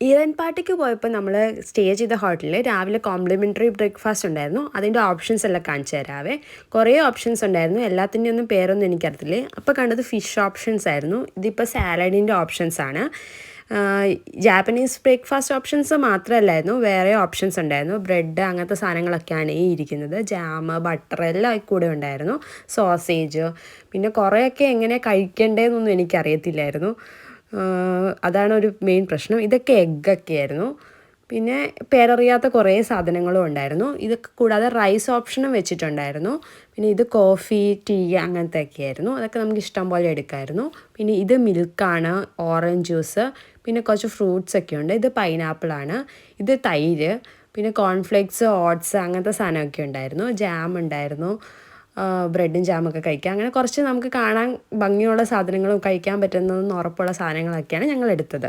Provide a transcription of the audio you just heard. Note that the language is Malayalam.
ഈവൻ പാർട്ടിക്ക് പോയപ്പോൾ നമ്മൾ സ്റ്റേ ചെയ്ത ഹോട്ടലിൽ രാവിലെ കോംപ്ലിമെൻ്ററി ബ്രേക്ക്ഫാസ്റ്റ് ഉണ്ടായിരുന്നു. അതിൻ്റെ ഓപ്ഷൻസ് എല്ലാം കാണിച്ചു തരാവേ. കുറേ ഓപ്ഷൻസ് ഉണ്ടായിരുന്നു, എല്ലാത്തിൻ്റെ ഒന്നും പേരൊന്നും എനിക്കറിയത്തില്ലേ. അപ്പോൾ കണ്ടത് ഫിഷ് ഓപ്ഷൻസ് ആയിരുന്നു. ഇതിപ്പോൾ സാലഡിൻ്റെ ഓപ്ഷൻസ് ആണ്. ജാപ്പനീസ് ബ്രേക്ക്ഫാസ്റ്റ് ഓപ്ഷൻസ് മാത്രമല്ലായിരുന്നു, വേറെ ഓപ്ഷൻസ് ഉണ്ടായിരുന്നു. ബ്രെഡ് അങ്ങനത്തെ സാധനങ്ങളൊക്കെയാണ് ഈ ഇരിക്കുന്നത്. ജാം, ബട്ടർ എല്ലാം കൂടെ ഉണ്ടായിരുന്നു. സോസേജ്, പിന്നെ കുറേയൊക്കെ എങ്ങനെ കഴിക്കേണ്ടതെന്നൊന്നും എനിക്കറിയത്തില്ലായിരുന്നു. അതാണ് ഒരു മെയിൻ പ്രശ്നം. ഇതൊക്കെ എഗ്ഗൊക്കെ ആയിരുന്നു. പിന്നെ പേരറിയാത്ത കുറേ സാധനങ്ങളും ഉണ്ടായിരുന്നു. ഇതൊക്കെ കൂടാതെ റൈസ് ഓപ്ഷനും വെച്ചിട്ടുണ്ടായിരുന്നു. പിന്നെ ഇത് കോഫി, ടീ അങ്ങനത്തെ ഒക്കെ ആയിരുന്നു. അതൊക്കെ നമുക്ക് ഇഷ്ടം പോലെ എടുക്കാമായിരുന്നു. പിന്നെ ഇത് മിൽക്കാണ്, ഓറഞ്ച് ജ്യൂസ്, പിന്നെ കുറച്ച് ഫ്രൂട്ട്സ് ഒക്കെ ഉണ്ട്. ഇത് പൈനാപ്പിളാണ്. ഇത് തൈര്, പിന്നെ കോൺഫ്ലേക്സ്, ഓട്സ് അങ്ങനത്തെ സാധനമൊക്കെ ഉണ്ടായിരുന്നു. ജാം ഉണ്ടായിരുന്നു. ബ്രെഡും ജാമൊക്കെ കഴിക്കാം. അങ്ങനെ കുറച്ച് നമുക്ക് കാണാൻ ഭംഗിയുള്ള സാധനങ്ങളും കഴിക്കാൻ പറ്റുന്നതെന്ന് ഉറപ്പുള്ള സാധനങ്ങളൊക്കെയാണ് ഞങ്ങൾ എടുത്തത്.